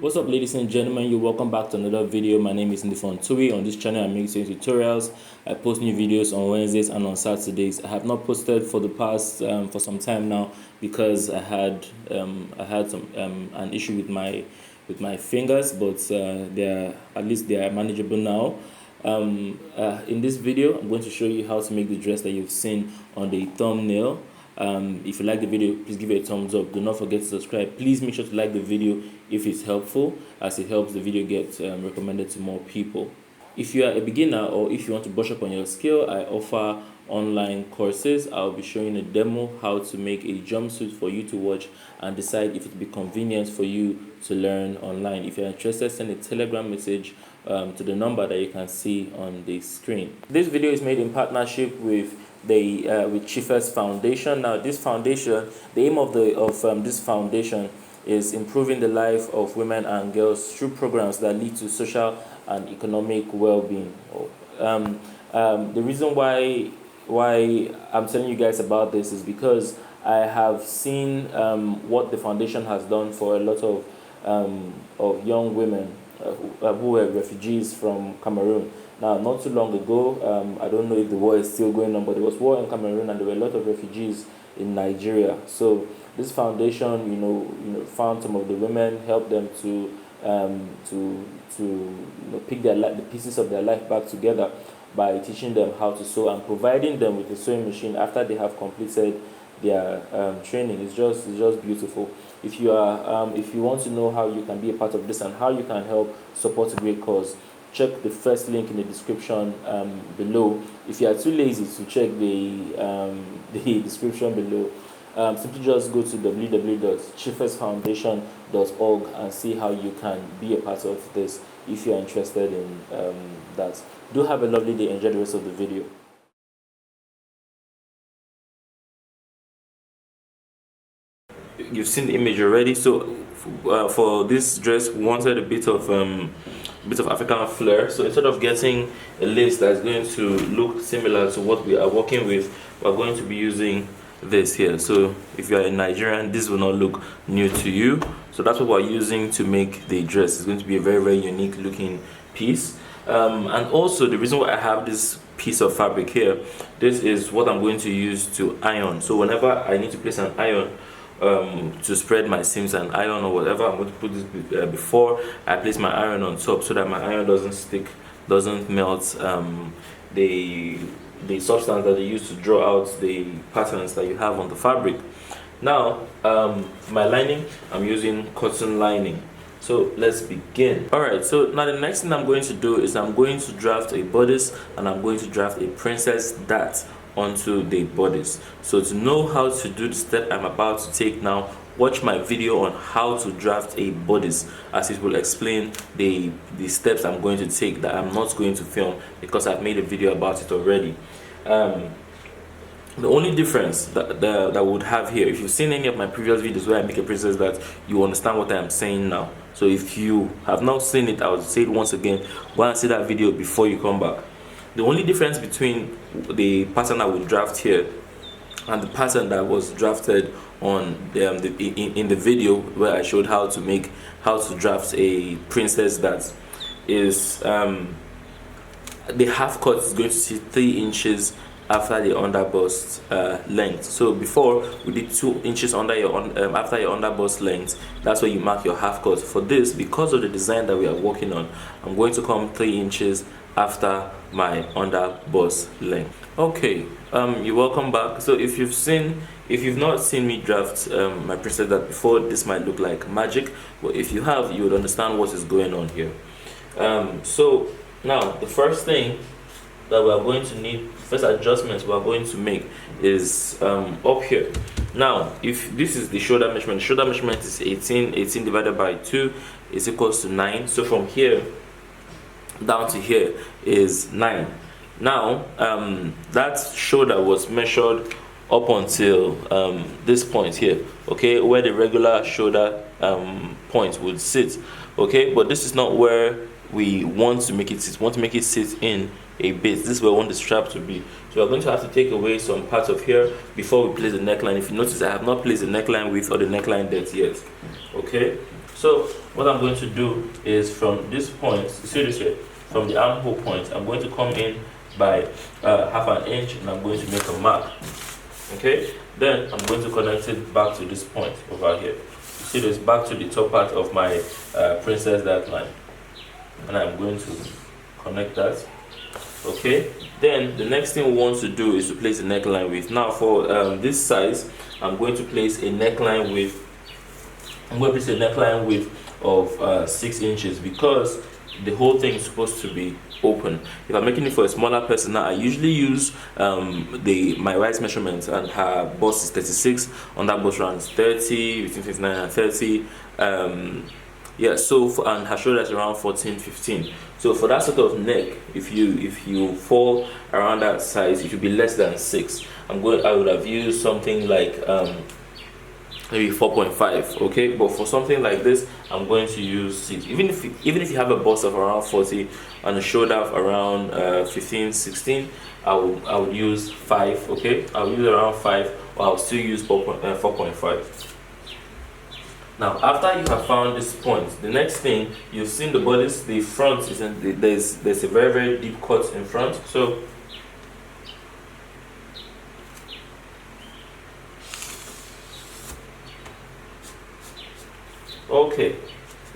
What's up, ladies and gentlemen? You're welcome back to another video. My name is Ndifon Ntui. On this channel I make tutorials. I post new videos on Wednesdays and on Saturdays. I have not posted for the past for some time now because I had some an issue with my fingers, but they are manageable now. In this video I'm going to show you how to make the dress that you've seen on the thumbnail. If you like the video, please give it a thumbs up. Do not forget to subscribe. Please make sure to like the video if it's helpful, as it helps the video get recommended to more people. If you are a beginner or if you want to brush up on your skill, I offer online courses. I'll be showing a demo how to make a jumpsuit for you to watch and decide if it will be convenient for you to learn online. If you're interested, send a Telegram message to the number that you can see on the screen. This video is made in partnership with Chiefest Foundation. Now, this foundation, the aim of this foundation is improving the life of women and girls through programs that lead to social and economic well-being. The reason why I'm telling you guys about this is because I have seen what the foundation has done for a lot of young women who were refugees from Cameroon. Now, not too long ago, I don't know if the war is still going on, but there was war in Cameroon and there were a lot of refugees in Nigeria. So this foundation, found some of the women, helped them to pick the pieces of their life back together by teaching them how to sew and providing them with a sewing machine after they have completed their training. It's just beautiful. If you want to know how you can be a part of this and how you can help support a great cause, check the first link in the description below. If you are too lazy to check the description below, simply just go to www.chiefestfoundation.org and see how you can be a part of this if you are interested in that. Do have a lovely day. Enjoy the rest of the video. You've seen the image already. So for this dress, we wanted a bit of African flair. So instead of getting a lace that's going to look similar to what we are working with, we're going to be using this here. So if you are a Nigerian, this will not look new to you. So that's what we're using to make the dress. It's going to be a very, very unique looking piece. And also the reason why I have this piece of fabric here, this is what I'm going to use to iron. So whenever I need to place an iron to spread my seams and iron or whatever, I'm going to put this before I place my iron on top so that my iron doesn't stick, doesn't melt the substance that they use to draw out the patterns that you have on the fabric. Now, my lining, I'm using cotton lining. So let's begin. Alright, so now the next thing I'm going to do is I'm going to draft a bodice and I'm going to draft a princess dart onto the bodice. So to know how to do the step I'm about to take now, watch my video on how to draft a bodice, as it will explain the steps I'm going to take that I'm not going to film because I've made a video about it already. The only difference that we would have here, if you've seen any of my previous videos where I make a princess dart, you understand what I'm saying now. So if you have not seen it, I will say it once again. Go and see that video before you come back. The only difference between the pattern I will draft here and the pattern that was drafted on in the video where I showed how to draft a princess dart is the half cut is going to sit 3 inches after the underbust length. So before we did 2 inches under after your underbust length. That's where you mark your half cut. For this, because of the design that we are working on, I'm going to come 3 inches after my underbust length. Okay, you're welcome back. So if you've not seen me draft my princess dart before, this might look like magic, but if you have, you would understand what is going on here. So now the first thing that we are going to need, first adjustment we are going to make is up here. Now, if this is the shoulder measurement is 18 divided by 2 is equals to 9. So from here down to here is 9. Now that shoulder was measured up until this point here, okay, where the regular shoulder point would sit, okay, but this is not where we want to make it sit. We want to make it sit in a bit. This is where we want the strap to be. So we're going to have to take away some parts of here before we place the neckline. If you notice, I have not placed the neckline width or the neckline depth yet. Okay, so So what I'm going to do is from this point, you see this here, from the armhole point, I'm going to come in by half an inch, and I'm going to make a mark. Okay, then I'm going to connect it back to this point over here. You see this, back to the top part of my princess dart line, and I'm going to connect that. Okay, then the next thing we want to do is to place a neckline width. Now for this size, I'm going to place a neckline width. I'm going to place a neckline width of 6 inches because the whole thing is supposed to be open. If I'm making it for a smaller person, now I usually use my wife's measurements, and her bust is 36, on that bust runs 30, between 59 and 30. Yeah, so and her shoulder is around 14, 15. So for that sort of neck, if you fall around that size, it should be less than 6. I would have used something like maybe 4.5. okay, but for something like this, I'm going to use 6. Even if you have a bust of around 40 and a shoulder of around 15, 16, I would use 5. okay, I'll use around 5, or I'll still use 4.5. Now, after you have found this point, the next thing, you've seen the bodice, the front is there's a very, very deep cut in front. So okay,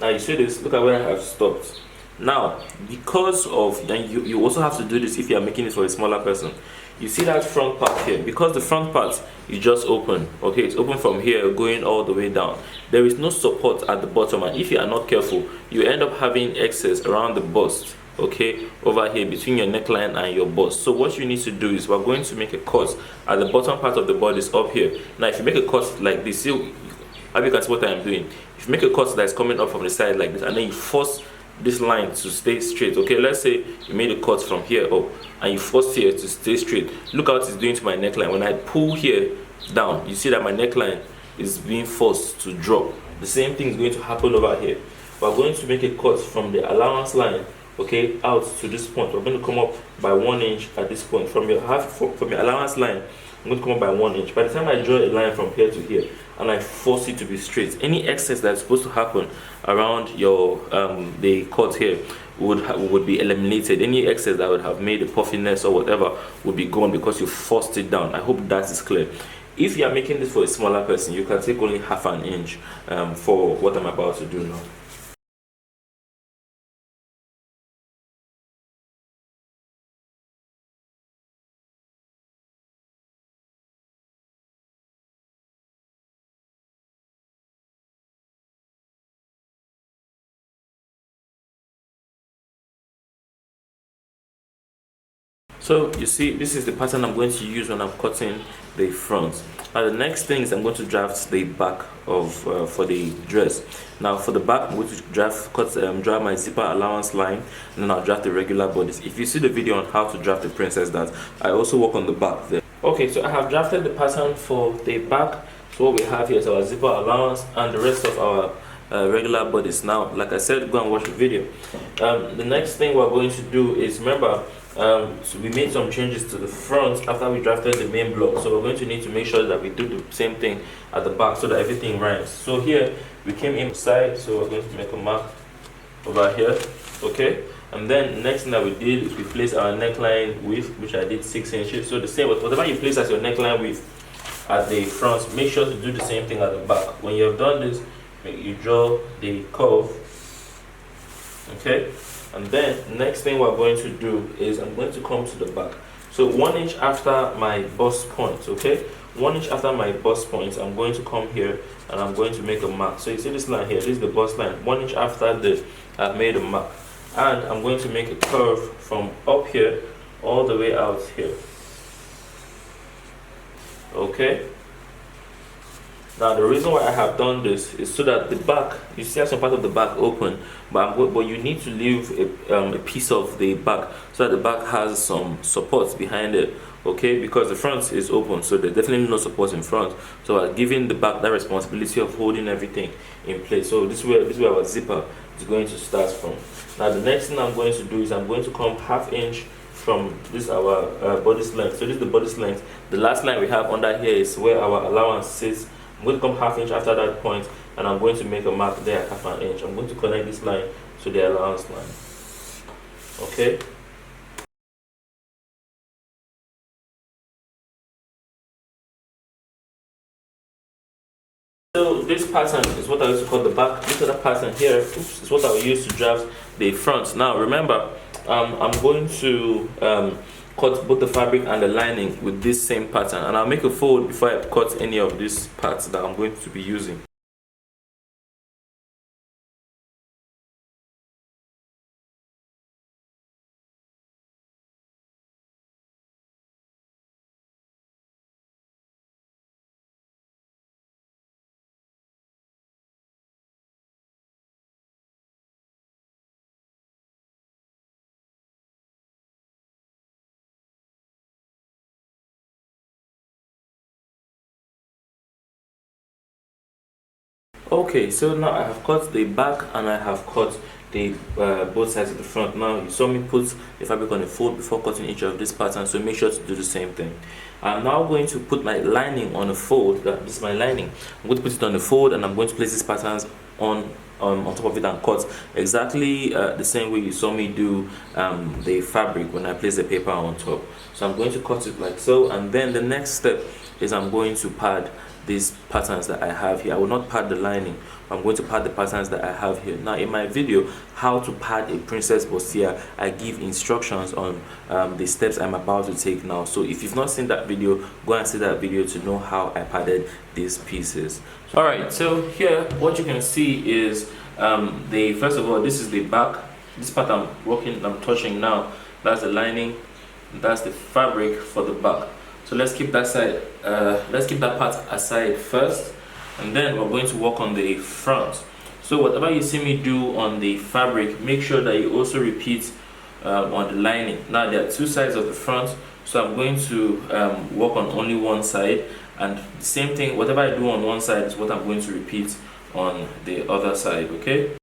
now you see this, look at where I have stopped. Now, because of, and you also have to do this if you are making it for a smaller person. You see that front part here, because the front part is just open, okay, it's open from here going all the way down. There is no support at the bottom, and if you are not careful, you end up having excess around the bust, okay, over here between your neckline and your bust. So what you need to do is we're going to make a cut at the bottom part of the bodice up here. Now if you make a cut like this, how you can see what I am doing. If you make a cut that is coming up from the side like this, and then you force this line to stay straight, okay, let's say you made a cut from here up and you force here to stay straight. Look how it's doing to my neckline. When I pull here down, you see that my neckline is being forced to drop. The same thing is going to happen over here. We're going to make a cut from the allowance line, okay, out to this point. We're going to come up by 1 inch at this point. From your allowance line, I'm going to come up by 1 inch. By the time I draw a line from here to here and I force it to be straight, any excess that's supposed to happen around your the cut here would be eliminated. Any excess that would have made a puffiness or whatever would be gone because you forced it down. I hope that is clear. If you are making this for a smaller person, you can take only half an inch for what I'm about to do now. So you see, this is the pattern I'm going to use when I'm cutting the front. Now the next thing is I'm going to draft the back of for the dress. Now for the back, I'm going to draft my zipper allowance line, and then I'll draft the regular bodice. If you see the video on how to draft the princess dart, I also work on the back there. Okay, so I have drafted the pattern for the back. So what we have here is our zipper allowance and the rest of our regular bodice. Now, like I said, go and watch the video. The next thing we're going to do is, remember, so we made some changes to the front after we drafted the main block, so we're going to need to make sure that we do the same thing at the back so that everything rhymes. So here we came inside, so we're going to make a mark over here, okay, and then the next thing that we did is we placed our neckline width, which I did 6 inches. So the same, whatever you place as your neckline width at the front, make sure to do the same thing at the back. When you have done this, you draw the curve, okay. And then next thing we're going to do is I'm going to come to the back. So 1 inch after my bust point, okay, 1 inch after my bust point, I'm going to come here and I'm going to make a mark. So you see this line here, this is the bust line. 1 inch after this, I've made a mark, and I'm going to make a curve from up here all the way out here, okay. Now the reason why I have done this is so that the back, you see some part of the back open, but you need to leave a piece of the back so that the back has some support behind it, okay, because the front is open, so there's definitely no support in front. So I'm giving the back that responsibility of holding everything in place. So this is where our zipper is going to start from. Now the next thing I'm going to do is I'm going to come ½ inch from this our bodice length. So this is the bodice length. The last line we have under here is where our allowance sits. I'm going to come ½ inch after that point, and I'm going to make a mark there at 1/2 inch. I'm going to connect this line to the allowance line. Okay. So this pattern is what I used to call the back. This other pattern here, is what I will use to draft the front. Now remember, I'm going to cut both the fabric and the lining with this same pattern, and I'll make a fold before I cut any of these parts that I'm going to be using. Okay, so now I have cut the back and I have cut the both sides of the front. Now you saw me put the fabric on a fold before cutting each of these patterns, so make sure to do the same thing. I'm now going to put my lining on a fold. This is my lining. I'm going to put it on the fold, and I'm going to place these patterns on top of it and cut exactly the same way you saw me do the fabric when I place the paper on top. So I'm going to cut it like so, and then the next step is I'm going to pad these patterns that I have here. I will not pad the lining, I'm going to pad the patterns that I have here. Now in my video how to pad a princess bustier, I give instructions on the steps I'm about to take now. So if you've not seen that video, go and see that video to know how I padded these pieces. Alright, so here what you can see is first of all, this is the back. This part I'm touching now, that's the lining, that's the fabric for the back. So let's keep that side, let's keep that part aside first, and then we're going to work on the front. So whatever you see me do on the fabric, make sure that you also repeat on the lining. Now there are two sides of the front, so I'm going to work on only one side, and the same thing, whatever I do on one side is what I'm going to repeat on the other side, okay?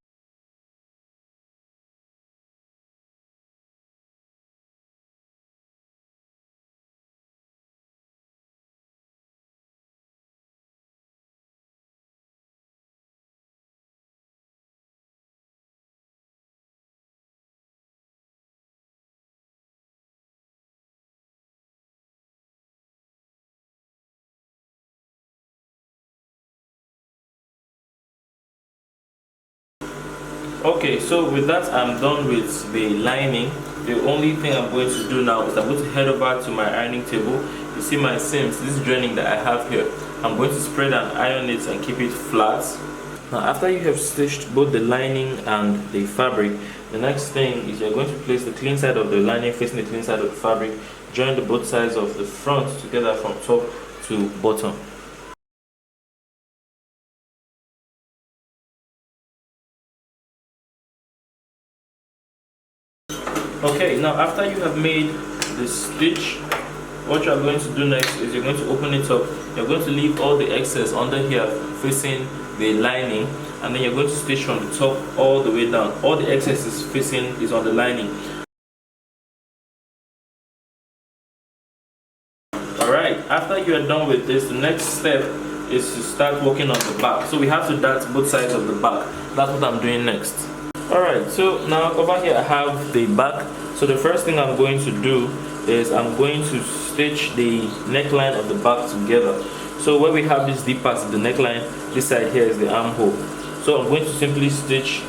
Okay, so with that I'm done with the lining. The only thing I'm going to do now is I'm going to head over to my ironing table. You see my seams, this draining that I have here, I'm going to spread and iron it and keep it flat. Now after you have stitched both the lining and the fabric, the next thing is you're going to place the clean side of the lining facing the clean side of the fabric, join the both sides of the front together from top to bottom. Okay, now after you have made the stitch, what you are going to do next is you're going to open it up. You're going to leave all the excess under here facing the lining, and then you're going to stitch from the top all the way down. All the excess is on the lining. Alright, after you are done with this, the next step is to start working on the back. So we have to dart both sides of the back. That's what I'm doing next. Alright, so now over here I have the back. So the first thing I'm going to do is I'm going to stitch the neckline of the back together. So where we have this deep part of the neckline, this side here is the armhole. So I'm going to simply stitch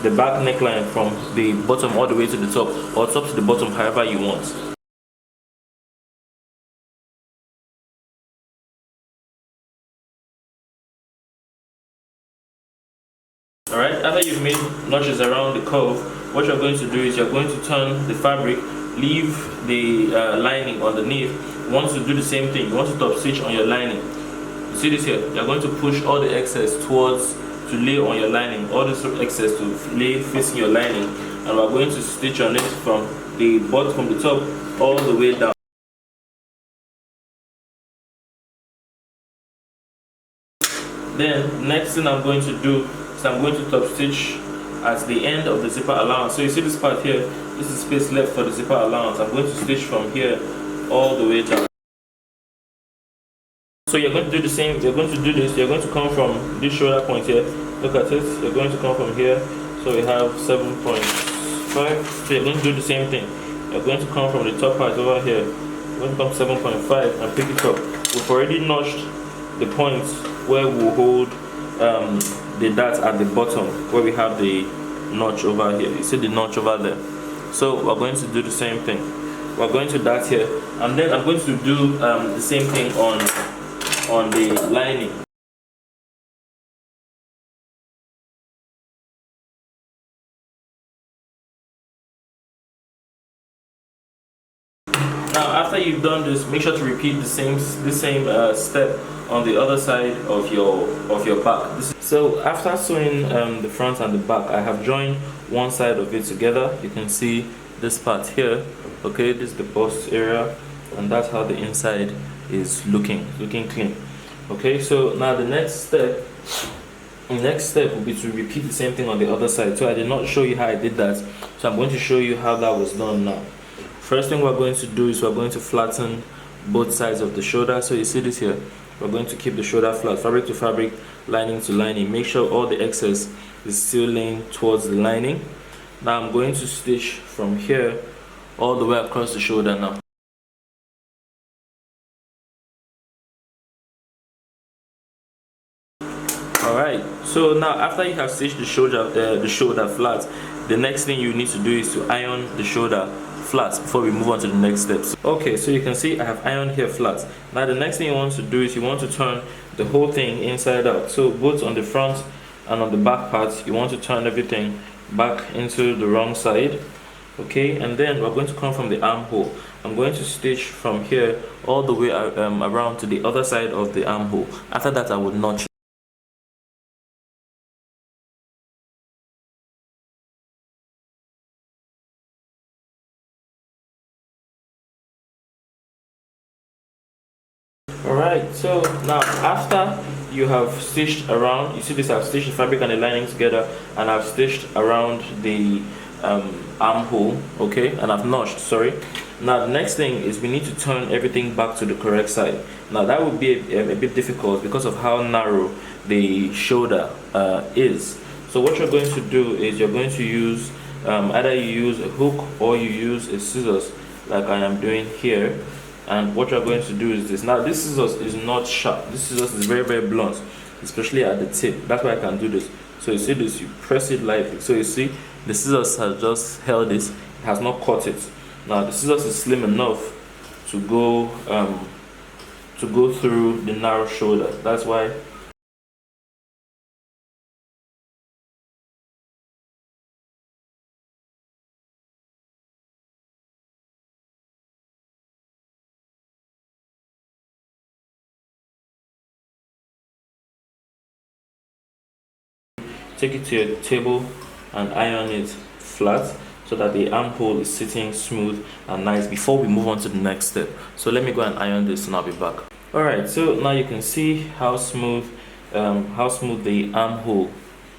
the back neckline from the bottom all the way to the top, or top to the bottom, however you want. Alright, after you've made notches around the curve, what you're going to do is you're going to turn the fabric, leave the lining underneath. You want to do the same thing, you want to top stitch on your lining. You see this here, you're going to push all the excess to lay on your lining, all this excess to lay facing your lining, and we're going to stitch on it from the bottom, from the top all the way down. Then next thing I'm going to do, so I'm going to top stitch at the end of the zipper allowance. So you see this part here, this is space left for the zipper allowance. I'm going to stitch from here all the way down. So you're going to do the same. You're going to do this. You're going to come from this shoulder point here. Look at it. You're going to come from here. So we have 7.5. So you're going to do the same thing. You're going to come from the top part over here. You're going to come 7.5 and pick it up. We've already notched the points where we'll hold the dart at the bottom, where we have the notch over here. You see the notch over there. So we're going to do the same thing. We're going to dart here, and then I'm going to do the same thing on the lining. Now, after you've done this, make sure to repeat the same step on the other side of your back. So after sewing the front and the back, I have joined one side of it together. You can see this part here. Okay, this is the bust area, and that's how the inside is looking clean. Okay, so now the next step will be to repeat the same thing on the other side. So I did not show you how I did that, so I'm going to show you how that was done now. First thing we're going to do is we're going to flatten both sides of the shoulder. So you see this here, we're going to keep the shoulder flat, fabric to fabric, lining to lining. Make sure all the excess is still laying towards the lining. Now I'm going to stitch from here all the way across the shoulder now. Alright, so now after you have stitched the shoulder flat, the next thing you need to do is to iron the shoulder flat before we move on to the next steps. Okay, so you can see I have ironed here flat. Now the next thing you want to do is you want to turn the whole thing inside out. So both on the front and on the back part, you want to turn everything back into the wrong side. Okay, and then we're going to come from the armhole. I'm going to stitch from here all the way around to the other side of the armhole. After that, I would notch. Alright, so now after you have stitched around, you see this, I've stitched the fabric and the lining together, and I've stitched around the armhole, okay, and I've notched, sorry. Now the next thing is we need to turn everything back to the correct side. Now that would be a bit difficult because of how narrow the shoulder is. So what you're going to do is you're going to use either you use a hook or you use a scissors like I am doing here. And what you're going to do is this. Now this scissors is not sharp. This scissors is very, very blunt, especially at the tip. That's why I can do this. So you see this, you press it lightly. So you see the scissors has just held this, it has not cut it. Now the scissors is slim enough to go through the narrow shoulder. That's why. Take it to your table and iron it flat so that the armhole is sitting smooth and nice before we move on to the next step. So let me go and iron this and I'll be back. Alright, so now you can see how smooth the armhole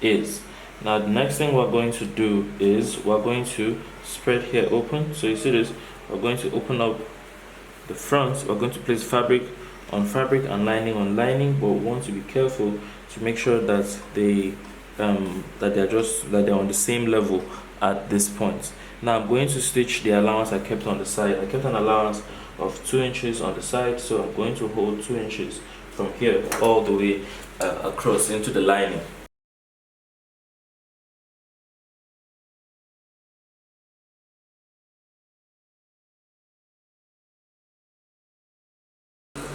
is. Now the next thing we're going to do is we're going to spread here open. So you see this, we're going to open up the front. We're going to place fabric on fabric and lining on lining, but we want to be careful to make sure that they're on the same level at this point. Now I'm going to stitch the allowance I kept on the side. I kept an allowance of 2 inches on the side, so I'm going to hold 2 inches from here all the way across into the lining.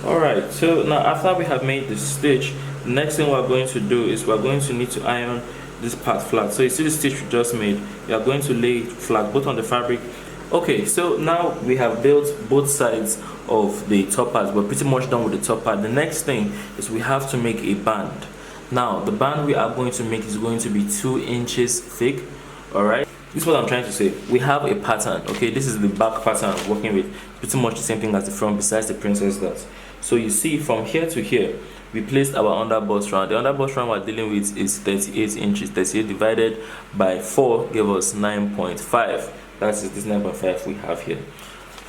Alright, so now after we have made the stitch, the next thing we're going to do is we're going to need to iron this part flat. So you see the stitch we just made, you are going to lay it flat both on the fabric. Okay, so now we have built both sides of the top part. We're pretty much done with the top part. The next thing is we have to make a band. Now the band we are going to make is going to be 2 inches thick. Alright, this is what I'm trying to say. We have a pattern. Okay, this is the back pattern I'm working with, pretty much the same thing as the front besides the princess dots. So you see from here to here we placed our underbust round. The underbust round we're dealing with is 38 inches. 38 divided by 4 gave us 9.5. That is this 9.5 we have here.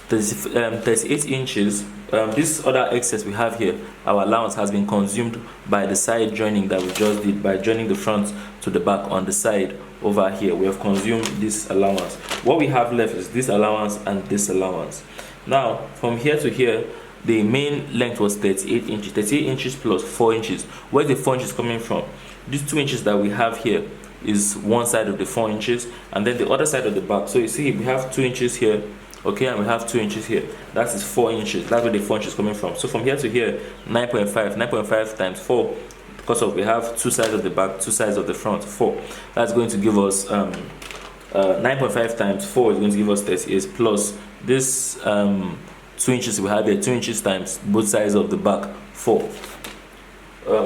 38 inches. This other excess we have here, our allowance, has been consumed by the side joining that we just did, by joining the front to the back on the side over here. We have consumed this allowance. What we have left is this allowance and this allowance. Now from here to here, the main length was 38 inches. 38 inches plus 4 inches. Where's the 4 inches coming from? These 2 inches that we have here is one side of the 4 inches, and then the other side of the back. So you see we have 2 inches here, okay, and we have 2 inches here. That is 4 inches. That's where the 4 inches is coming from. So from here to here, 9.5 times 4, because of we have 2 sides of the back, 2 sides of the front, 4. That's going to give us 9.5 times 4 is going to give us 38, plus this 2 inches we have here, 2 inches times both sides of the back, 4.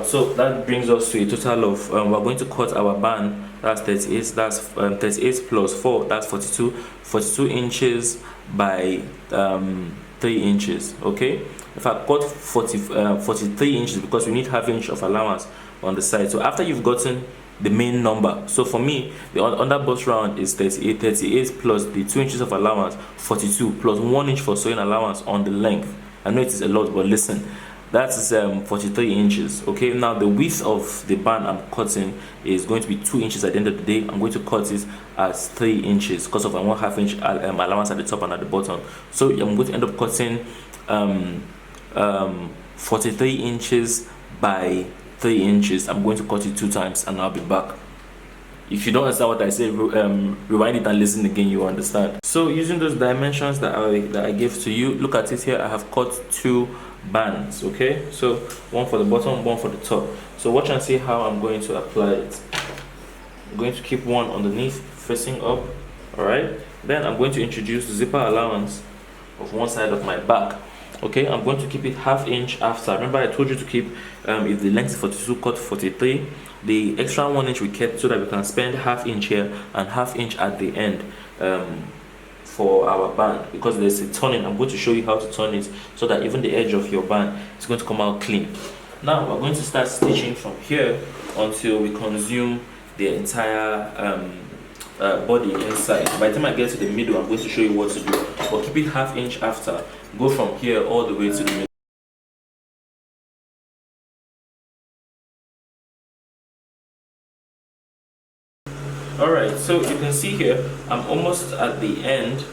So that brings us to a total of we're going to cut our band. That's 38. That's 38 plus 4. That's 42. 42 inches by 3 inches. Okay. If I cut 43 inches, because we need half inch of allowance on the side. So after you've gotten the main number, so for me the under bust round is 38. 38 plus the 2 inches of allowance, 42, plus 1 inch for sewing allowance on the length. I know it is a lot, but listen, that is 43 inches. Okay, now the width of the band I'm cutting is going to be 2 inches. At the end of the day, I'm going to cut it as 3 inches because of I want half inch allowance at the top and at the bottom. So I'm going to end up cutting 43 inches by 3 inches. I'm going to cut it 2 times and I'll be back. If you don't understand what I say, rewind it and listen again, you understand. So using those dimensions that I gave to you, look at it here. I have cut 2 bands. Okay, so one for the bottom, one for the top. So watch and see how I'm going to apply it. I'm going to keep one underneath facing up. All right, then I'm going to introduce the zipper allowance of one side of my back. Okay, I'm going to keep it half inch after. Remember I told you to keep if the length is 42, cut 43. The extra 1 inch we kept so that we can spend half inch here and half inch at the end for our band, because there's a turning. I'm going to show you how to turn it so that even the edge of your band is going to come out clean. Now we're going to start stitching from here until we consume the entire body inside. By the time I get to the middle, I'm going to show you what to do, but keep it half inch after. Go from here all the way to the middle. Alright, so you can see here I'm almost at the end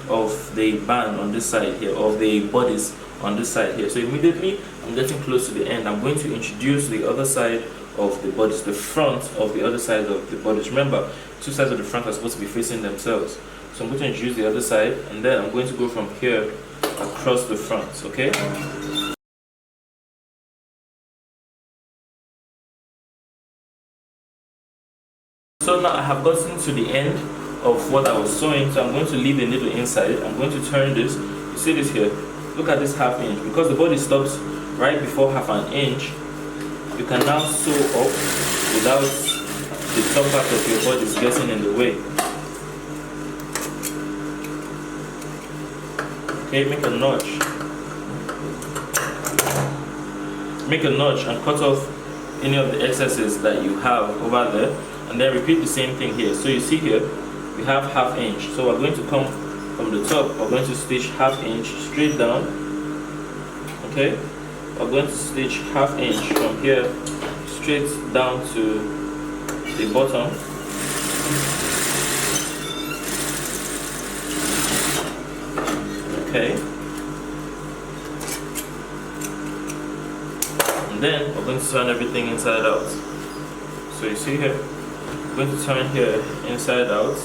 of the band on this side here, of the bodice on this side here. So immediately I'm getting close to the end. I'm going to introduce the other side of the bodice, the front of the other side of the bodice. Remember, 2 sides of the front are supposed to be facing themselves. So I'm going to introduce the other side, and then I'm going to go from here across the front. Okay. So now I have gotten to the end of what I was sewing, so I'm going to leave the needle inside. I'm going to turn this. You see this here? Look at this half inch. Because the body stops right before half an inch, you can now sew up without the top part of your body getting in the way. Okay, make a notch. Make a notch and cut off any of the excesses that you have over there, and then repeat the same thing here. So you see here we have half inch, so we're going to come from the top. We're going to stitch half inch straight down. Okay, we're going to stitch half inch from here straight down to the bottom. Okay, and then we're going to turn everything inside out. So you see here, I'm going to turn here inside out,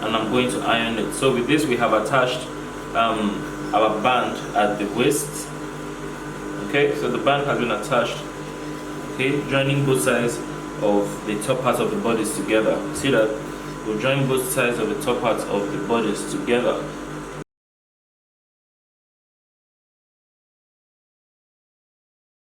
and I'm going to iron it. So with this we have attached our band at the waist. Okay, so the band has been attached, okay, joining both sides of the top part of the bodice together. See that? We'll join both sides of the top part of the bodice together.